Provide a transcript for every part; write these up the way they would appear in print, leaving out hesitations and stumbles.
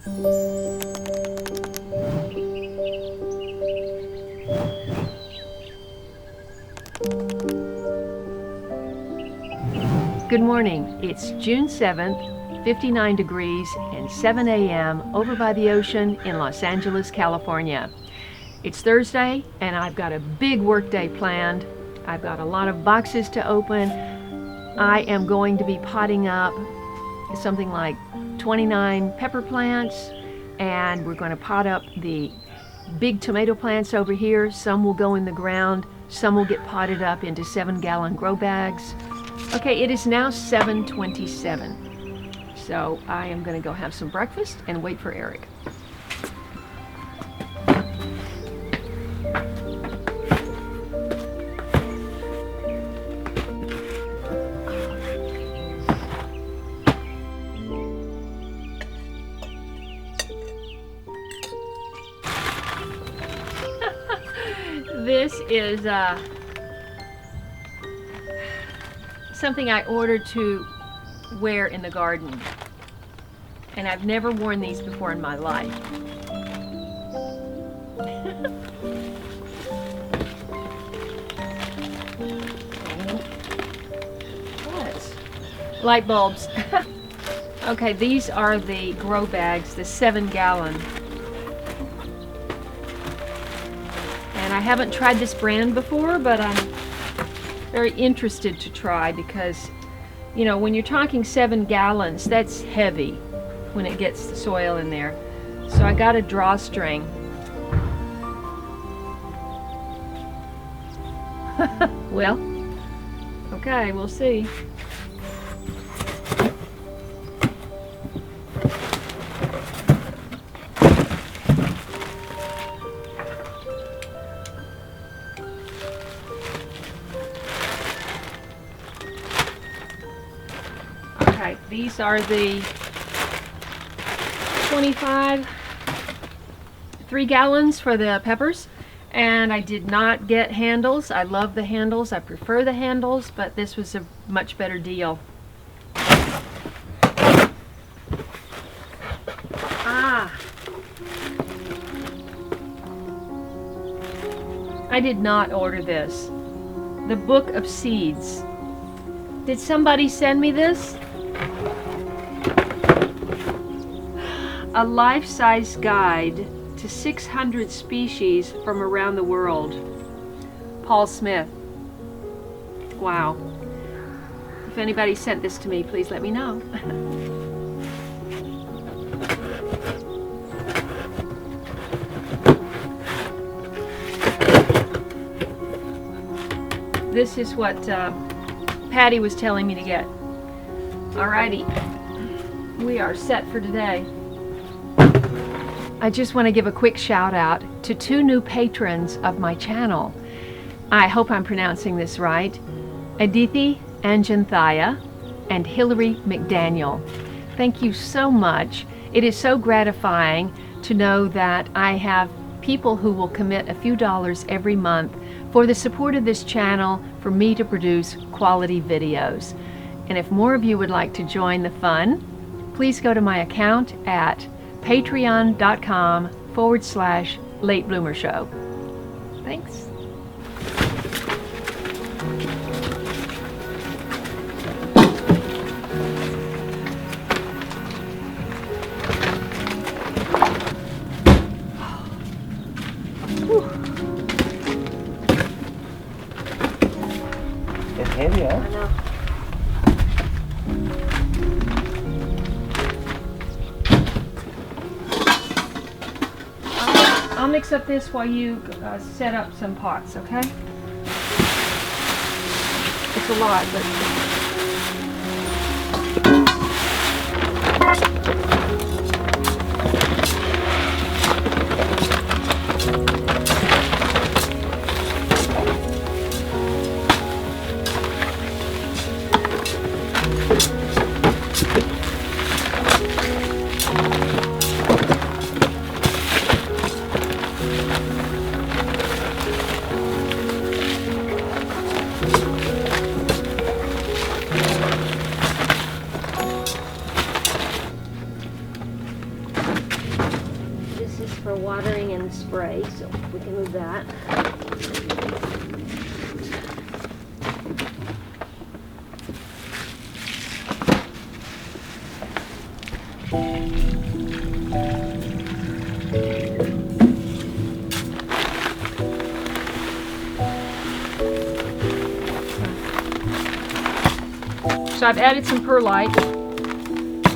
Good morning. It's June 7th, 59 degrees and 7 a.m. over by the ocean in Los Angeles, California. It's Thursday and I've got a big work day planned. I've got a lot of boxes to open. I am going to be potting up something like 29 pepper plants, and we're going to pot up the big tomato plants over here. Some will go in the ground, some will get potted up into 7-gallon grow bags. Okay, it is now 7:27, so I am going to go have some breakfast and wait for Eric. This is something I ordered to wear in the garden, and I've never worn these before in my life. What? Light bulbs. Okay, these are the grow bags, the 7-gallon. And I haven't tried this brand before, but I'm very interested to try because, you know, when you're talking 7 gallons, that's heavy when it gets the soil in there. So I got a drawstring. Well, okay, we'll see. These are the 25 3 gallons for the peppers, and I did not get handles. I love the handles, I prefer the handles, but this was a much better deal. I did not order this. The Book of Seeds. Did somebody send me this? A life-size guide to 600 species from around the world. Paul Smith. Wow. If anybody sent this to me, please let me know. This is what Patty was telling me to get. Alrighty, we are set for today. I just want to give a quick shout out to 2 new patrons of my channel. I hope I'm pronouncing this right. Adithi Anjanthaya and Hillary McDaniel. Thank you so much. It is so gratifying to know that I have people who will commit a few dollars every month for the support of this channel for me to produce quality videos. And if more of you would like to join the fun, please go to my account at patreon.com/Late Bloomer Show. Thanks. It's heavy, huh? I know. I'll mix up this while you set up some pots, okay? It's a lot, but... for watering and spray, so we can move that. So I've added some perlite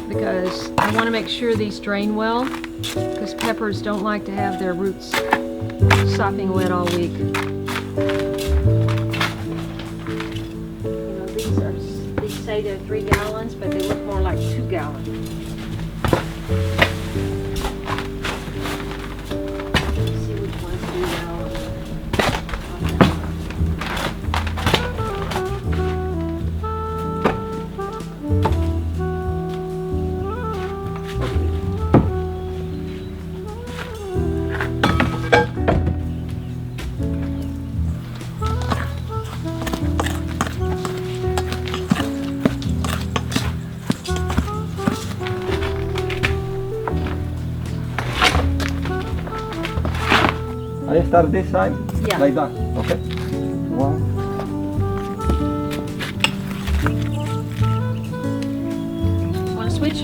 because I want to make sure these drain well, because peppers don't like to have their roots sopping wet all week. You know, these say they're 3 gallons, but they look more like 2 gallons. Let's see which one's 3 gallons. I start this side, Yeah. like that, okay? One. Want to switch?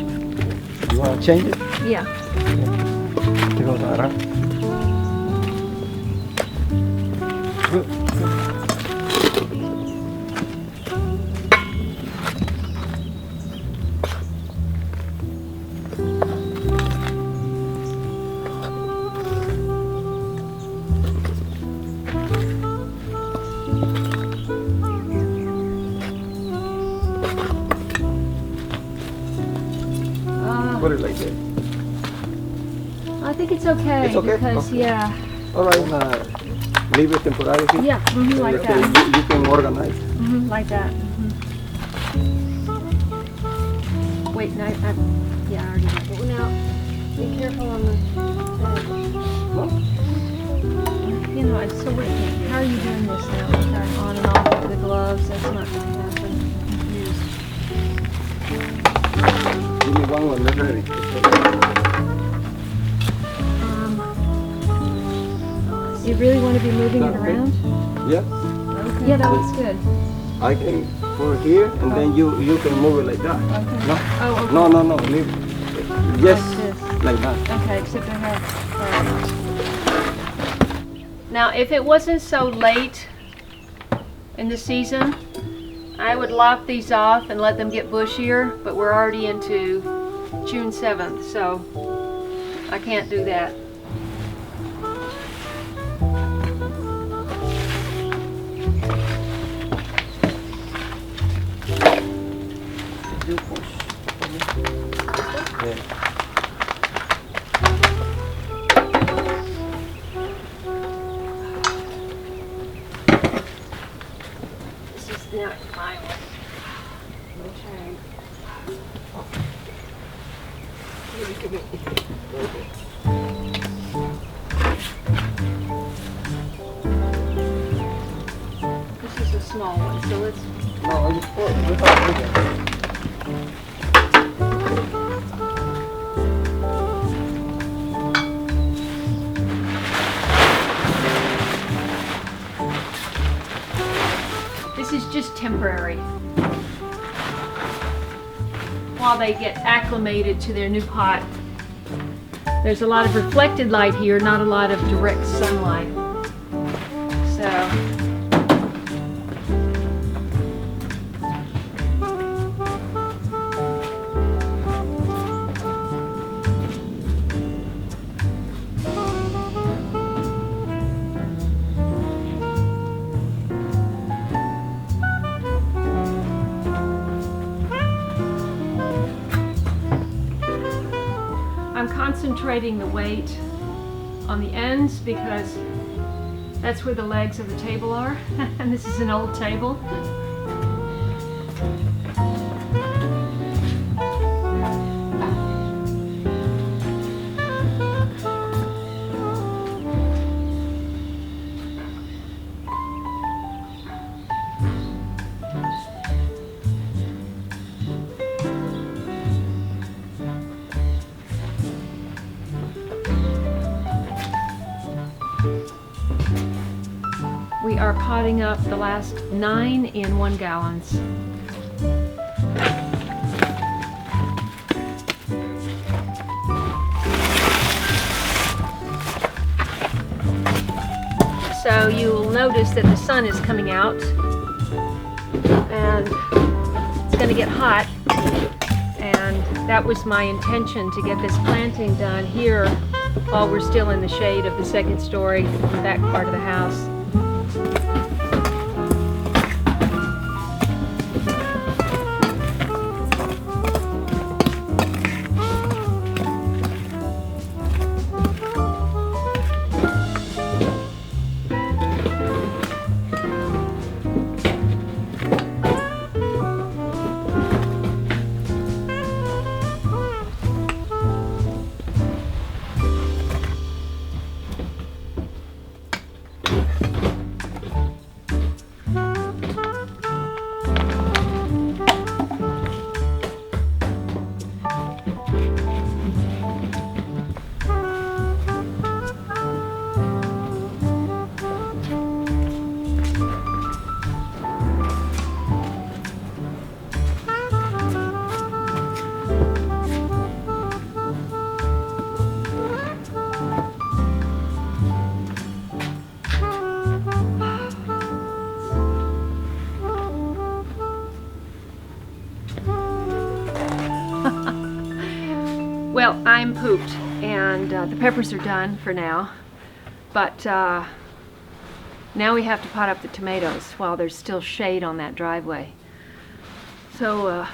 You want to change it? Yeah. Te vas a agarrar. Good. Put it like this. I think it's okay. It's okay? Because, Okay. yeah. All right, leave it temporarily. Yeah, like You that. can- You can organize. Like that. Wait, no, yeah, I already did. But now, be careful on the You know, it's so weird. How are you doing this now? Okay, on and off with the gloves. That's not going to happen. I'm confused. Give me one when they're ready. You really want to be moving it Okay. around? Yeah, Okay. Yeah, that looks good. I can put it here and then you can move it like that. Okay. No, Oh, okay. no, leave it. Yes, Like this. like that. Okay, except I have. Now, if it wasn't so late in the season, I would lop these off and let them get bushier, but we're already into June 7th, so I can't do that. You push. Yeah. This is not my one. This is a small one, so let's. No, you put it. This is just temporary. While they get acclimated to their new pot. There's a lot of reflected light here, not a lot of direct sunlight. So. I'm concentrating the weight on the ends because that's where the legs of the table are. And this is an old table. are potting up the last 9 in 1 gallons. So you'll notice that the sun is coming out and it's going to get hot, and that was my intention, to get this planting done here while we're still in the shade of the 2nd story, the back part of the house. Well, I'm pooped, and the peppers are done for now, but now we have to pot up the tomatoes while there's still shade on that driveway. So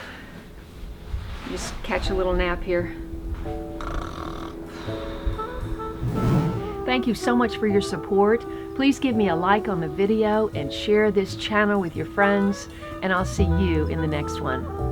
just catch a little nap here. Thank you so much for your support. Please give me a like on the video and share this channel with your friends, and I'll see you in the next one.